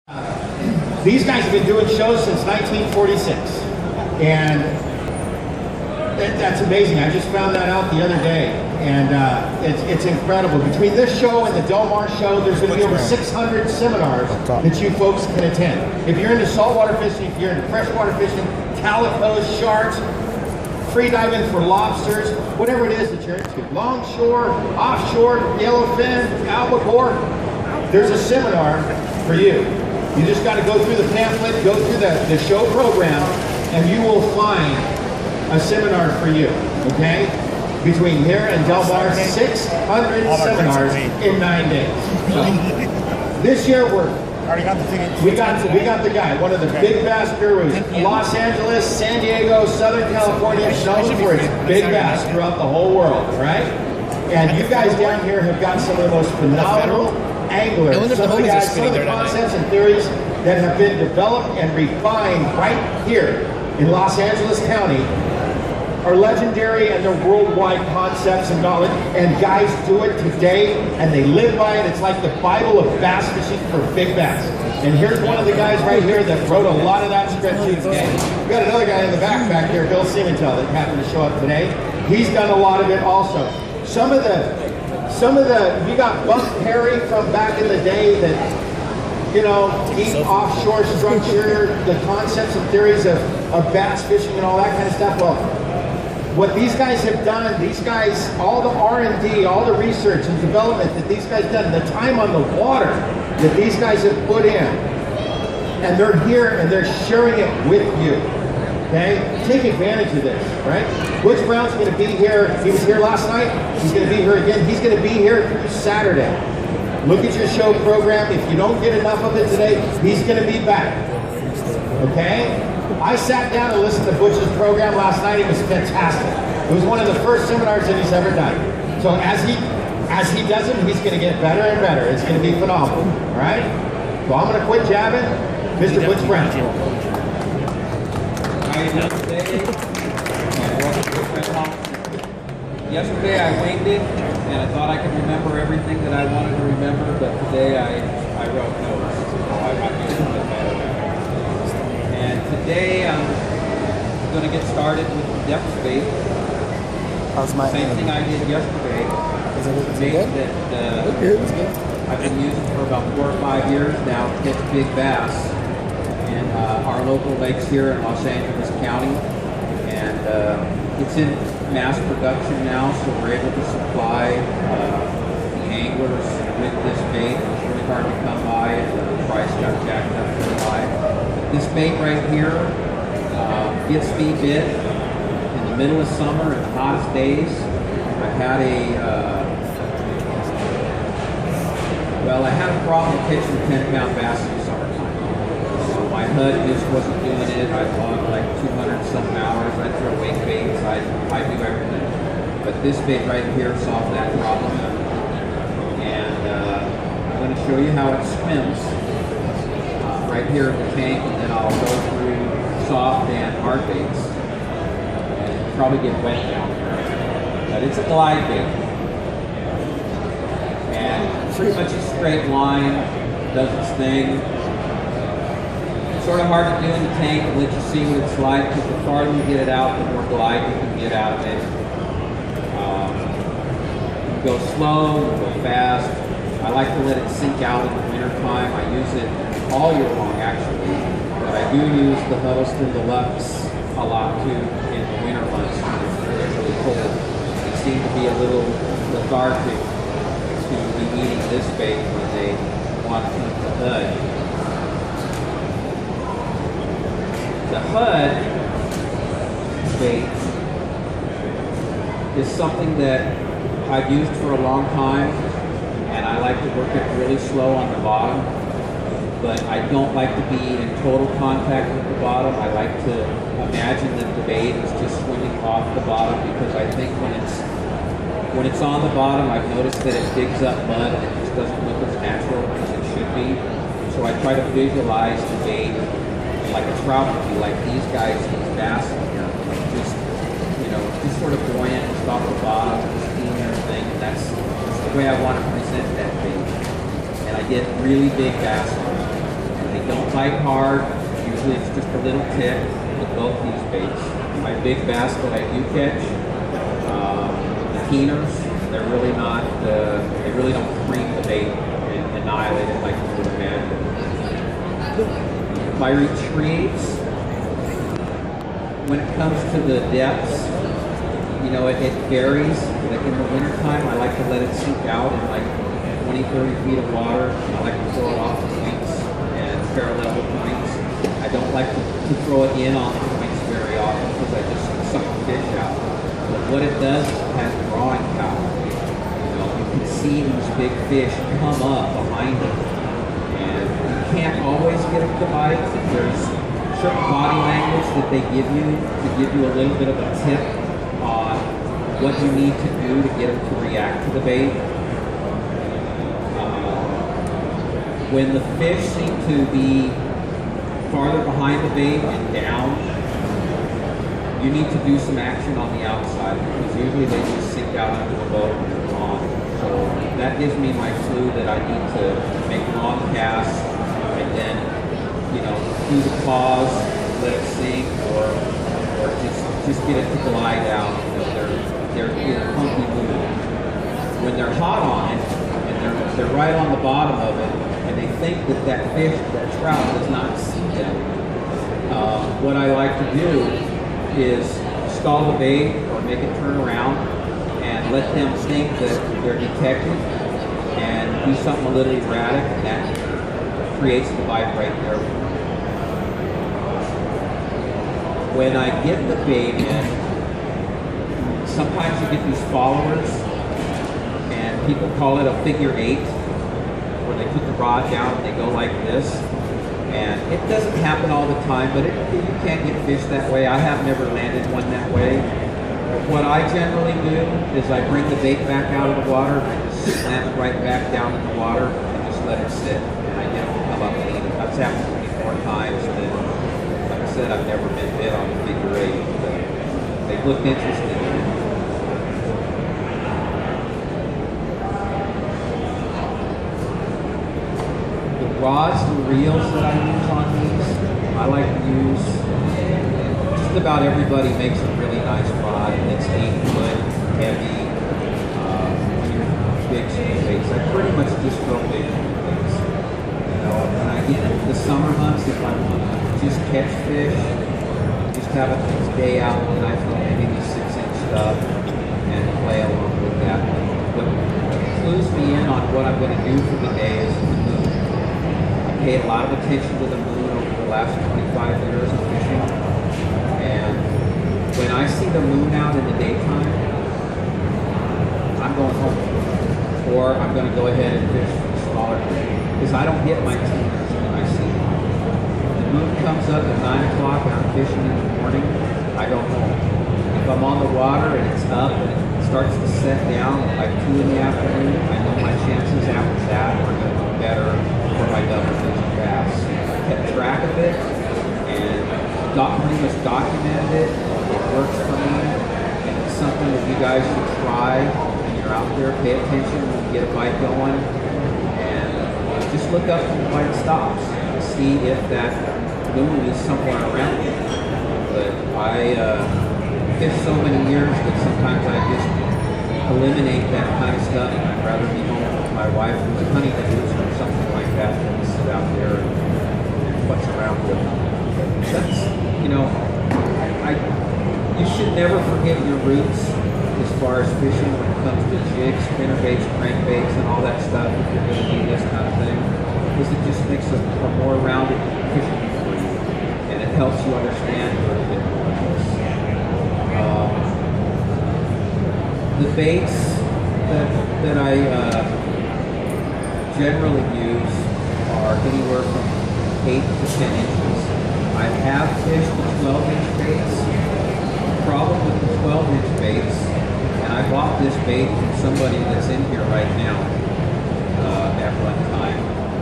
These guys have been doing shows since 1946, and that's amazing. I just found that out the other day, and it's incredible. Between this show and the Del Mar show, there's going to be over 600 seminars that you folks can attend. If you're into saltwater fishing, if you're into freshwater fishing, calicos, sharks, free diving for lobsters, whatever it is that you're into, longshore, offshore, yellowfin, albacore, there's a seminar for you. You just got to go through the pamphlet, go through the show program, and you will find a seminar for you, okay? Between here and Del Mar, 600 seminars in 9 days. So, this year we got the guy, one of the big bass gurus, Los Angeles, San Diego, Southern California, known for his big bass throughout the whole world, right? And you guys down here have got some of the most phenomenal anglers, some of the concepts and theories that have been developed and refined right here in Los Angeles County are legendary, and they're worldwide concepts and knowledge, and guys do it today and they live by it. It's like the Bible of bass fishing for big bass. And here's one of the guys right here that wrote a lot of that spreadsheet today. We've got another guy in the back here, Bill Siementhal, that happened to show up today. He's done a lot of it also. Some of the, you got Bunk Perry from back in the day that, you know, deep offshore structure, the concepts and theories of bass fishing and all that kind of stuff. Well, what these guys have done, these guys, all the R&D, all the research and development that these guys done, the time on the water that these guys have put in, and they're here and they're sharing it with you. Okay? Take advantage of this, right? Butch Brown's going to be here. He was here last night. He's going to be here again. He's going to be here through Saturday. Look at your show program. If you don't get enough of it today, he's going to be back. Okay? I sat down and listened to Butch's program last night. It was fantastic. It was one of the first seminars that he's ever done. So as he does it, he's going to get better and better. It's going to be phenomenal. All right? So I'm going to quit jabbing. Mr. Butch Brown. Yesterday I winged it, and I thought I could remember everything that I wanted to remember, but today I wrote notes, so I might be a little bit better. And today I'm going to get started with the depth bait. Same thing I did yesterday. Bait that I've been using for about 4 or 5 years now to catch big bass in our local lakes here in Los Angeles County. And it's in mass production now, so we're able to supply the anglers with this bait. It was really hard to come by, and the price got jacked up pretty high. This bait right here gets me bit in the middle of summer, in the hottest days. I had a problem catching 10-pound bass in the summertime. So my HUD just wasn't doing it. I logged like 200-some hours. I'd throw wing baits. I'd do everything. But this bait right here solved that problem. And I'm going to show you how it swims right here in the tank, and then I'll go through soft and hard baits. And probably get wet down here. But it's a glide bait. And pretty much a straight line, does its thing. It's sort of hard to do in the tank and let you see what it's like, because the farther you get it out, the more glide you can get out of it. You go slow, you go fast. I like to let it sink out in the wintertime. I use it all year long, actually. But I do use the Huddleston Deluxe a lot too in the winter months when it's really cold. They seem to be a little lethargic to be eating this bait when they want to eat the HUD. The HUD bait is something that I've used for a long time, and I like to work it really slow on the bottom, but I don't like to be in total contact with the bottom. I like to imagine that the bait is just swimming off the bottom, because I think when it's on the bottom, I've noticed that it digs up mud and it just doesn't look as natural as it should be. So I try to visualize the bait like a trout would be, like these guys, these bass here, just sort of buoyant, just off the bottom, just doing their thing. And that's the way I want to present that bait. And I get really big bass on it, and they bite hard. Usually it's just a little tick with both these baits. My big bass that I do catch, the keeners, they're really not, they really don't cream the bait and annihilate it like you would imagine. My retrieves, when it comes to the depths, you know, it varies. Like in the wintertime, I like to let it seep out in like 20, 30 feet of water. I like to throw it off the points and parallel the points. I don't like to throw it in on the points very often because I just suck the fish out. But what it does is it has drawing power. You know, you can see these big fish come up behind it. And you can't always get it to bite. There's certain body language that they give you to give you a little bit of a tip on what you need to do to get them to react to the bait. When the fish seem to be farther behind the bait and down, you need to do some action on the outside because usually they just sink out into the boat and they're gone. So that gives me my clue that I need to make long casts and then, you know, do the pause, let it sink, or just get it to glide out. You know, they're in a funky mood. When they're hot on it and they're right on the bottom of it, and they think that fish, that trout, does not see them. What I like to do is stall the bait or make it turn around and let them think that they're detected and do something a little erratic, and that creates the bite right there. When I get the bait in, sometimes you get these followers, and people call it a figure eight, where they put the rod down and they go like this. And it doesn't happen all the time, but you can't get fish that way. I have never landed one that way. What I generally do is I bring the bait back out of the water and I just slam it right back down in the water and just let it sit. And I get them to come up and eat it. That's happened to me 4 times. And like I said, I've never been bit on the figure eight, but they looked interesting. Rods and reels that I use on these, I like to use, just about everybody makes a really nice rod. It's 8 foot, heavy, big baits. I pretty much just throw big baits. You know, when I get into the summer months, if I want to just catch fish, just have a day out and I throw maybe the 6-inch stuff and play along with that. What clues me in on what I'm going to do for the day is the moon. Paid a lot of attention to the moon over the last 25 years of fishing, and when I see the moon out in the daytime, I'm going home, or I'm going to go ahead and fish smaller fish because I don't get my tuners when I see them. The moon comes up at 9 o'clock and I'm fishing in the morning, I go home. If I'm on the water and it's up and it starts to set down like 2 in the afternoon, I know my chances after that are going to be better for my double digit bass. I kept track of it and pretty much documented it. It works for me, and it's something that you guys should try when you're out there. Pay attention when you get a bite going, and just look up when the bite stops and see if that moon is somewhere around you. But I fished so many years that sometimes I just eliminate that kind of stuff, and I'd rather be home with my wife with honeydews or something like that than sit out there and futz around with them. That's, you know, you should never forget your roots as far as fishing when it comes to jigs, spinnerbaits, crankbaits, and all that stuff if you're going to do this kind of thing, because it just makes a more rounded fishing for you, and it helps you understand a little bit more of this. The baits that I generally use are anywhere from 8 to 10 inches. I have fished the 12-inch baits. The problem with the 12-inch baits, and I bought this bait from somebody that's in here right now at one time,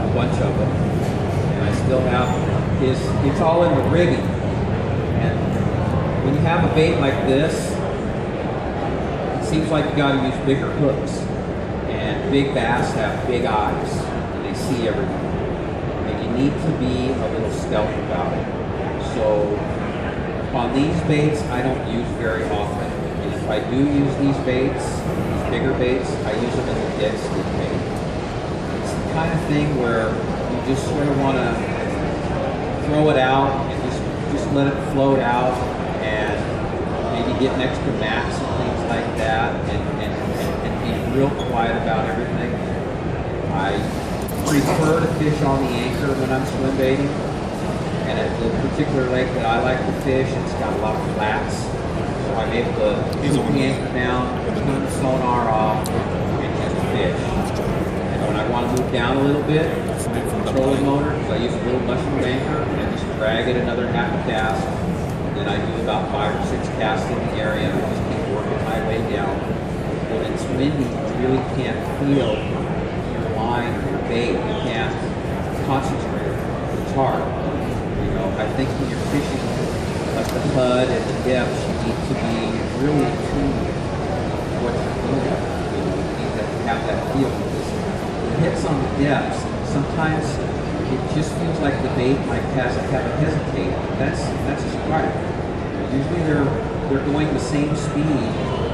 a bunch of them, and I still have it's all in the rigging. And when you have a bait like this, seems like you got to use bigger hooks, and big bass have big eyes and they see everything, and you need to be a little stealth about it. So on these baits, I don't use very often. And if I do use these baits, these bigger baits, I use them in the dead stick bait. It's the kind of thing where you just sort of want to throw it out and just let it float out, and maybe get next to mats and things like that, and be real quiet about everything. I prefer to fish on the anchor when I'm swim baiting. And at the particular lake that I like to fish, it's got a lot of flats. So I'm able to keep the anchor down, turn the sonar off, and just fish. And when I want to move down a little bit, I control the motor, because I use a little mushroom anchor, and I just drag it another half a cast. And then I do about 5 or 6 casts in the area, and I just keep working my way down. When it's windy, you really can't feel your line or your bait. You can't concentrate. It's hard. I think when you're fishing like the HUD and the depths, you need to be really attuned to what you're doing. You need to have that feel. Because it hits on the depths. Sometimes it just feels like the bait might have a hesitate. That's a strike. Usually they're going the same speed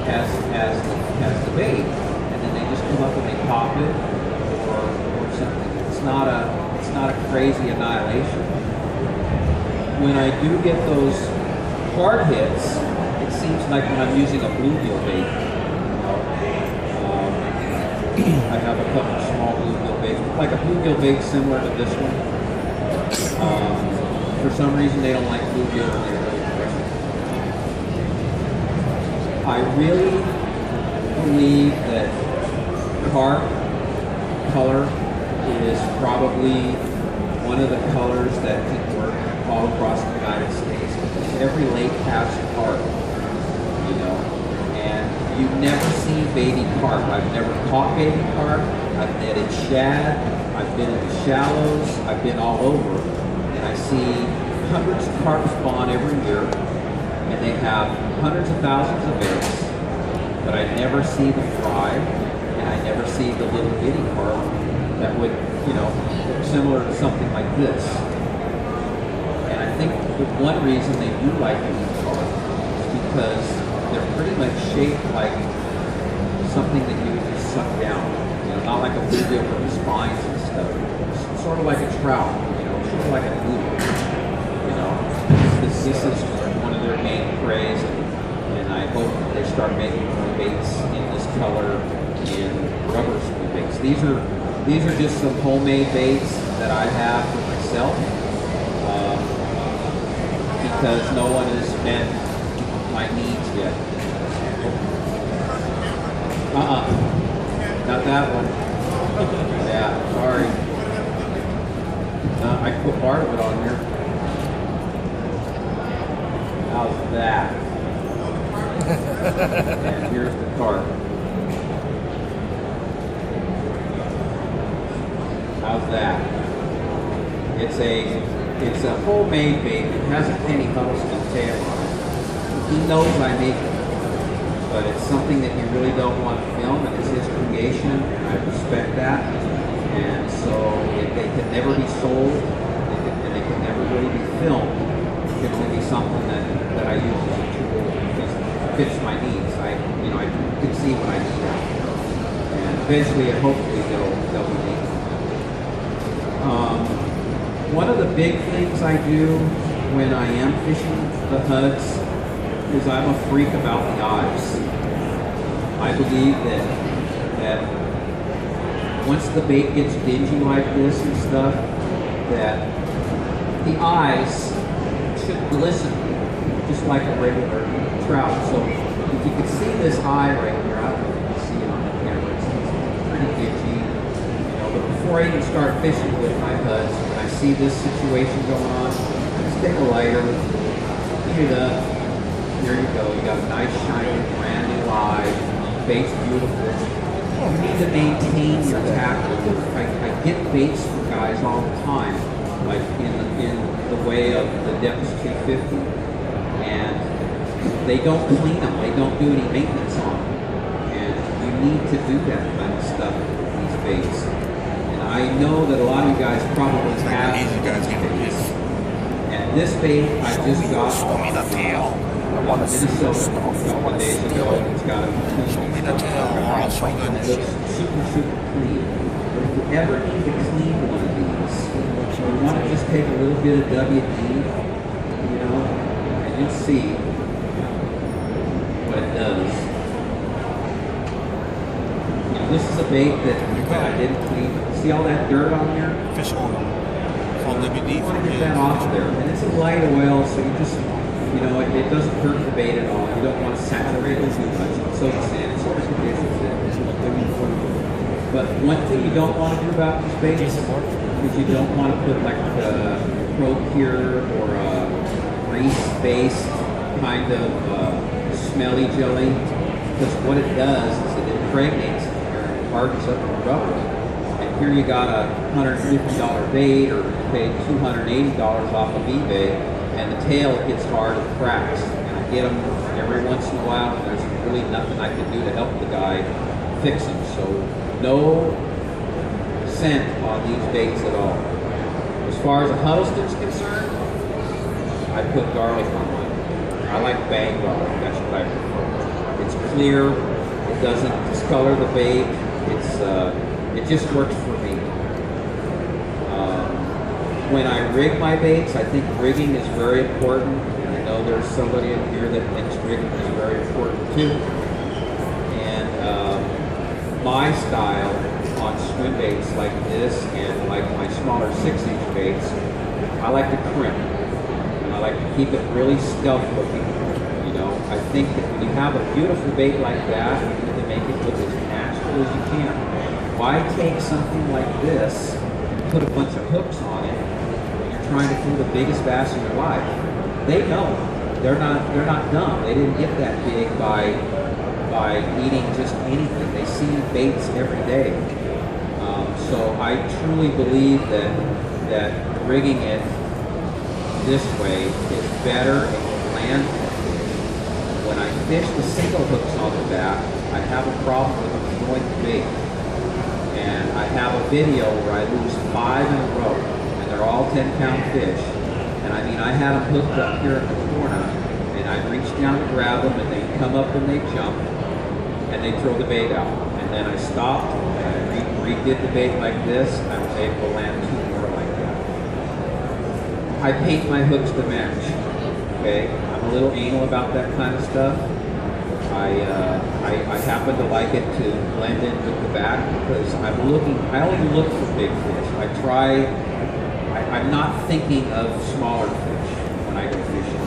as the bait, and then they just come up and they pop it or something. It's not a crazy annihilation. When I do get those hard hits, it seems like when I'm using a bluegill bait. I have a couple of small bluegill baits, like a bluegill bait similar to this one. For some reason, they don't like bluegill and they're really precious. I really believe that carp color is probably one of the colors that can work all across the United States, because every lake has carp, and you never see baby carp. I've never caught baby carp. I've netted shad. I've been in the shallows. I've been all over, and I see hundreds of carp spawn every year, and they have hundreds of thousands of eggs, but I never see them thrive, and I never see the little bitty carp that would, look similar to something like this. I think one reason they do like to eat carp is because they're pretty much shaped like something that you would just suck down. Not like a bluegill with the spines and stuff. It's sort of like a trout, sort of like a noodle. This is one of their main preys, and I hope they start making more baits in this color in rubber spoon baits. These are just some homemade baits that I have for myself. Because no one has met my needs yet. Not that one. Yeah, sorry. I put part of it on here. How's that? And here's the carp. How's that? It's a homemade bait. It has a Penny Huddleston tail on it. He knows I make it, but it's something that he really don't want to film, and it's his creation, and I respect that. And so they can never be sold, and they can never really be filmed. It can only be something that I use as a tool because it fits my needs. I can see what I need, and eventually, hopefully, they'll be made. One of the big things I do when I am fishing the HUDs is I'm a freak about the eyes. I believe that once the bait gets dingy like this and stuff, that the eyes should glisten just like a regular trout. So if you can see this eye right here, I don't know if you can see it on the camera, it's pretty dingy. But before I even start fishing with my HUDs, when I see this situation going on, just take a lighter, heat it up. There you go. You got a nice, shiny, brand new eye. Bait's beautiful. You need to maintain your tackle. I get baits for guys all the time, like in the way of the Depths 250, and they don't clean them. They don't do any maintenance on them, and you need to do that kind of stuff with these baits. And I know that a lot of you guys probably have Easy guys can do this. and this bait I just got Show me the tail. Minnesota a couple of days ago. It's got a Show me the tail, or I'll show you the shit. super clean. But if you ever need to clean one of these, you want to just take a little bit of WD, you know, and you'll see what it does. You know, this is a bait that I didn't clean. See all that dirt on there? Fish oil. So WD You want for to get that off there. And it's a light oil, so you just, you know, it doesn't hurt the bait at all. You don't want to saturate it too much. So the sand, it sort of conditions it. But one thing you don't want to do about this bait is you don't want to put like a Procure or a grease-based kind of smelly jelly, because what it does is it impregnates it here and hardens up the rubber. And here you got a $150 bait, or you paid $280 off of eBay, and the tail gets hard and cracks. And I get them every once in a while, and there's really nothing I can do to help the guy fix them. So no scent on these baits at all. As far as a Huddlestone's concerned, I put garlic on mine. I like bang garlic, that's what I prefer. It's clear, it doesn't discolor the bait, it just works for me. When I rig my baits, I think rigging is very important. And I know there's somebody in here that thinks rigging is very important too. And my style on swim baits like this and like my smaller 6-inch baits, I like to crimp. And I like to keep it really stealth looking. You know, I think that when you have a beautiful bait like that, you need to make it look as natural as you can. Why take something like this and put a bunch of hooks on it when you're trying to pull the biggest bass in your life? They know. They're not dumb. They didn't get that big by eating just anything. They see baits every day. So I truly believe that rigging it this way is better and will land. When I fish the single hooks on the back, I have a problem with throwing the bait. And I have a video where I lose 5 in a row, and they're all 10-pound fish. And I mean, I had them hooked up here in the corner, and I'd reach down to grab them, and they'd come up and they'd jump, and they'd throw the bait out. And then I stopped, and I redid the bait like this, and I was able to land 2 more like that. I paint my hooks to match, okay? I'm a little anal about that kind of stuff. I happen to like it to blend in with the back because I only look for big fish. I'm not thinking of smaller fish when I go fishing.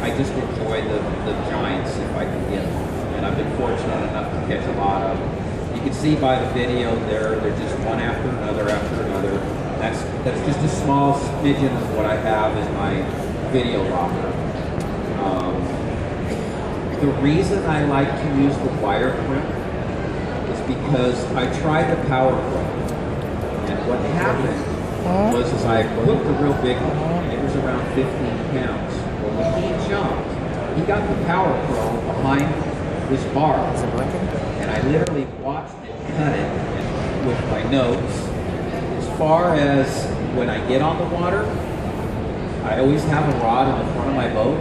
I just enjoy the giants if I can get them. And I've been fortunate enough to catch a lot of them. You can see by the video they're just one after another after another. That's just a small smidgen of what I have in my video locker. The reason I like to use the wire crimp is because I tried the power crimp, and what happened was I hooked a real big one, and it was around 15 pounds. Well, when he jumped, he got the power pro behind this bar, and I literally watched it cut it and with my nose. As far as when I get on the water, I always have a rod in the front of my boat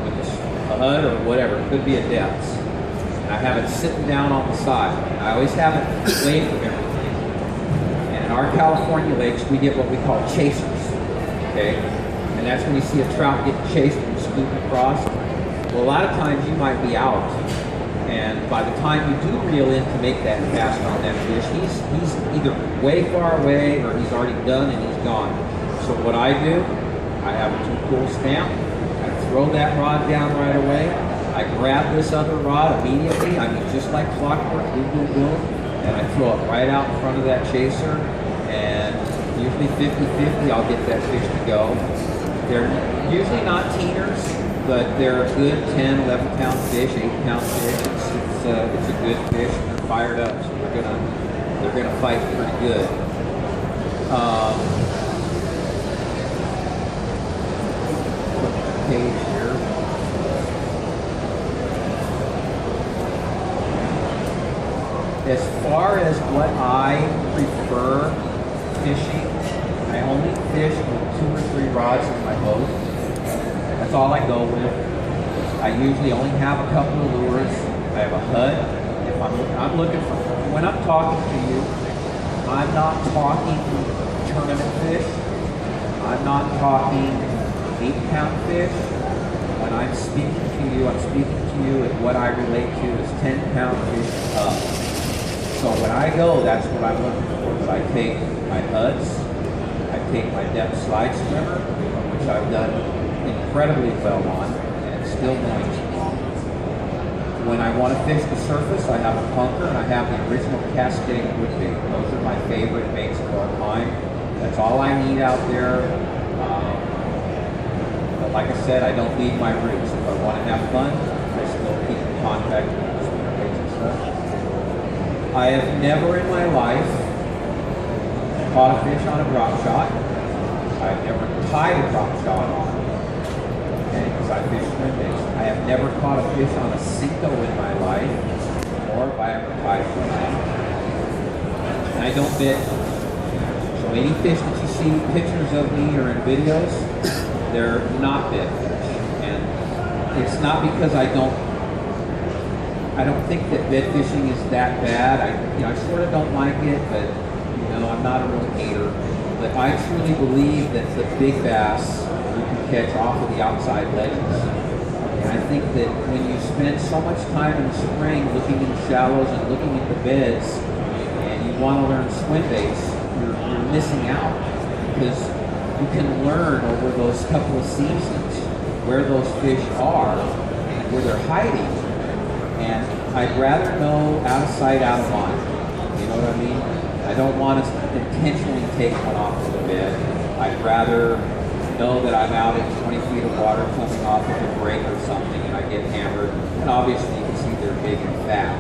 with a HUD or whatever, it could be a depth. And I have it sitting down on the side. I always have it away from everything. And in our California lakes, we get what we call chasers, okay? And that's when you see a trout getting chased and scooting across. Well, a lot of times you might be out, and by the time you do reel in to make that cast on that fish, he's either way far away or he's already done and he's gone. So what I do, I have a 2-pull stamp, I throw that rod down right away, I grab this other rod immediately, I mean just like clockwork, boom, boom, boom, and I throw it right out in front of that chaser, and usually 50-50 I'll get that fish to go. They're usually not teeners, but they're a good 10, 11-pound fish, 8-pound fish. It's a good fish, and they're fired up, so they're gonna fight pretty good. Page here. As far as what I prefer rods in my boat. That's all I go with. I usually only have a couple of lures. I have a HUD. If I'm looking for, when I'm talking to you, I'm not talking tournament fish. I'm not talking 8-pound fish. When I'm speaking to you, I'm speaking to you at what I relate to as 10-pound fish up. So when I go, that's what I'm looking for. But I take my HUDs, I take my depth slide swimmer, which I've done incredibly well on, and it's still going strong. When I want to fish the surface, I have a punker and I have the original Cascade wood bait. Those are my favorite baits of all time. That's all I need out there. But like I said, I don't leave my roots. If I want to have fun, I still keep in contact with the spinner baits and stuff. I have never in my life caught a fish on a drop shot. I've never tied a drop shot on, okay, because I fish swim baits. I have never caught a fish on a Cinco in my life, or if I ever tied one. And I don't bit. So any fish that you see pictures of me or in videos, they're not bit fish. And it's not because I don't think that bed fishing is that bad. I sort of don't like it, but I'm not a real hater. But I truly believe that the big bass you can catch off of the outside ledges. And I think that when you spend so much time in the spring looking in the shallows and looking at the beds, and you want to learn swim baits, you're missing out, because you can learn over those couple of seasons where those fish are and where they're hiding. And I'd rather know out of sight, out of mind. You know what I mean? I don't want to intentionally take one off of the bed. I'd rather know that I'm out in 20 feet of water coming off of a break or something and I get hammered. And obviously you can see they're big and fat.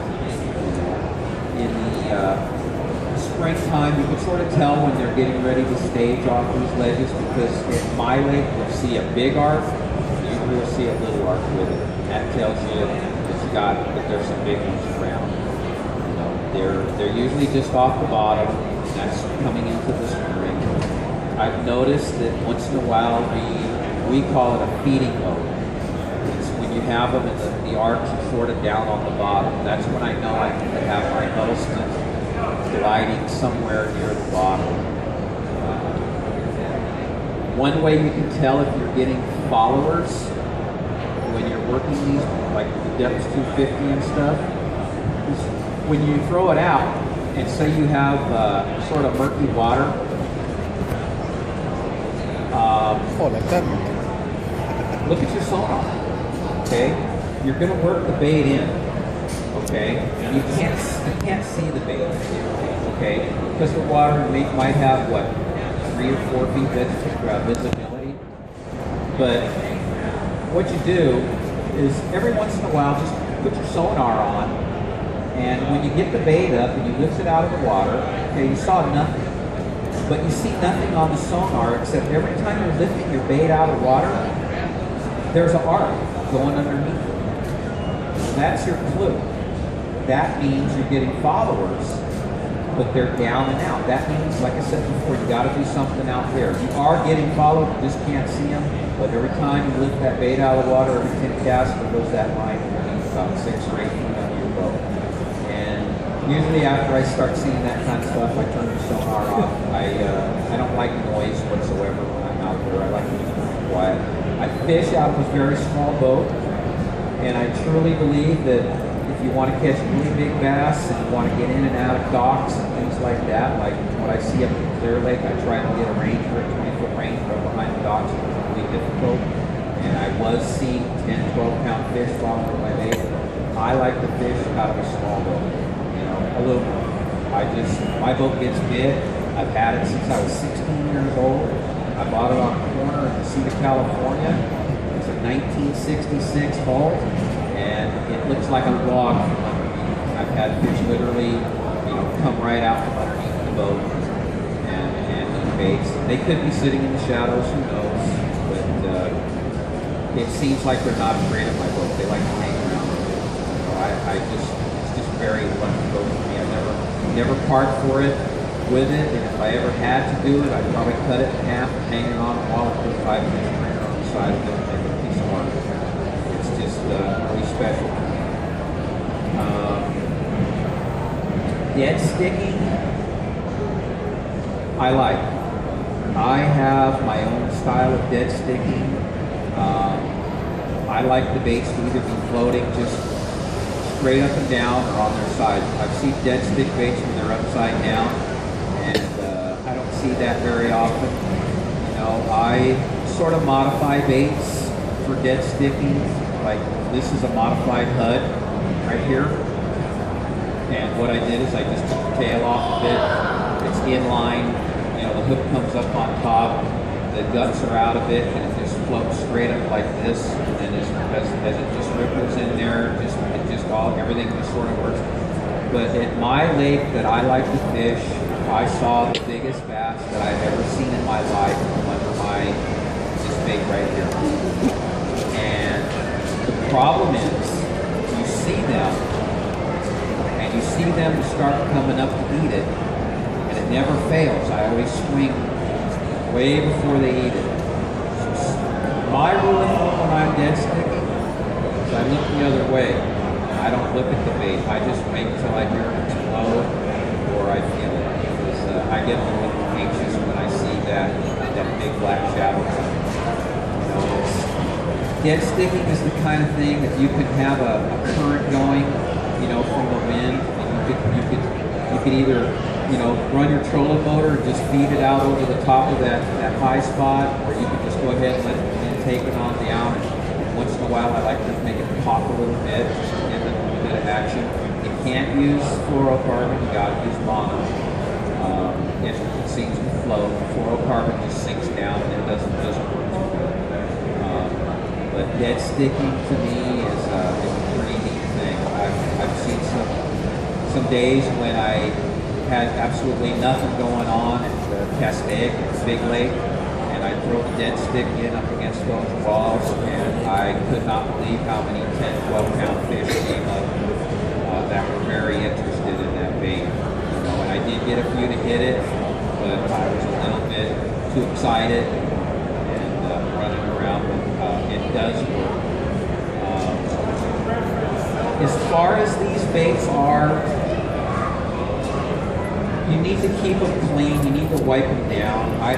In the springtime, you can sort of tell when they're getting ready to stage off these ledges, because at my lake you'll see a big arc, usually you'll see a little arc with it. That tells you that there's some big ones around. They're usually just off the bottom. That's coming into the spring. I've noticed that once in a while we call it a feeding mode. It's when you have them and the arcs are sort of down on the bottom. That's when I know I need to have my Huddleston gliding somewhere near the bottom. One way you can tell if you're getting followers when you're working these, like the depths 250 and stuff, is when you throw it out and say you have sort of murky water. Like that. Look at your sonar. Okay, you're going to work the bait in. Okay, you can't see the bait. Okay, because the water might have what, 3 or 4 feet visibility. But what you do is every once in a while just put your sonar on, and when you get the bait up and you lift it out of the water, okay, you saw nothing. But you see nothing on the sonar except every time you're lifting your bait out of water, there's an arc going underneath it. And that's your clue. That means you're getting followers, but they're down and out. That means, like I said before, you got to do something out there. You are getting followed, you just can't see them. But every time you lift that bait out of the water, every 10 casts, there goes that line underneath about 6 or 8 feet under your boat. And usually after I start seeing that kind of stuff, I turn the sonar off. I don't like noise whatsoever when I'm out there. I like to be quiet. I fish out of a very small boat, and I truly believe that if you want to catch really big bass and you want to get in and out of docks and things like that, like what I see up in Clear Lake, I try to get a range for a 20-foot range right behind the docks, which is really difficult. And I was seeing 10, 12-pound fish following my bait. I like to fish out of a small boat, a little more. My boat gets big. I've had it since I was 16 years old. I bought it on a corner in the Cedar, California. It's a 1966 hull, and it looks like a log from underneath. I've had fish literally, come right out from underneath the boat and eat baits. They could be sitting in the shadows, who knows? But it seems like they're not afraid of my boat. They like to hang around. It's just very lucky boat for me. I never parked for it. with it, and if I ever had to do it, I'd probably cut it in half and hang it on the wall and put a 5-inch printer on the side of it and make a piece of art. It's just really special. Dead sticking, I like. I have my own style of dead sticking. I like the baits to either be floating just straight up and down or on their side. I've seen dead stick baits when they're upside down, and I don't see that very often. You know, I sort of modify baits for dead sticking. Like this is a modified HUD right here. And what I did is I just took the tail off of it. It's inline. You know, the hook comes up on top. The guts are out of it, and it just floats straight up like this. And as it just ripples in there, everything just sort of works. But at my lake that I like to fish, I saw the biggest bass that I've ever seen in my life under this bait right here. And the problem is, you see them, and you see them start coming up to eat it, and it never fails. I always swing way before they eat it. So my rule of thumb when I'm dead sticking is I look the other way. I don't look at the bait. I just wait until I hear it explode or I feel it. Because I get a little anxious when I see that big black shadow. You know, dead sticking is the kind of thing that you could have a current going, you know, from the wind. And you could either, you know, run your trolling motor and just feed it out over the top of that high spot, or you could just go ahead and let the wind take it on down. And once in a while, I like to make it pop a little bit, just to give it a little bit of action. You can't use fluorocarbon, you got to use mono. It seems to float. Fluorocarbon just sinks down and it doesn't work too good. But dead sticking to me is a pretty neat thing. I've seen some days when I had absolutely nothing going on at the Cascade, Big Lake, and I throw the dead stick in up against those walls, and I could not believe how many 10, 12-pound fish came up that were very interested in that bait. You know, and I did get a few to hit it, but I was a little bit too excited and running around, but it does work. As far as these baits are, you need to keep them clean. You need to wipe them down. I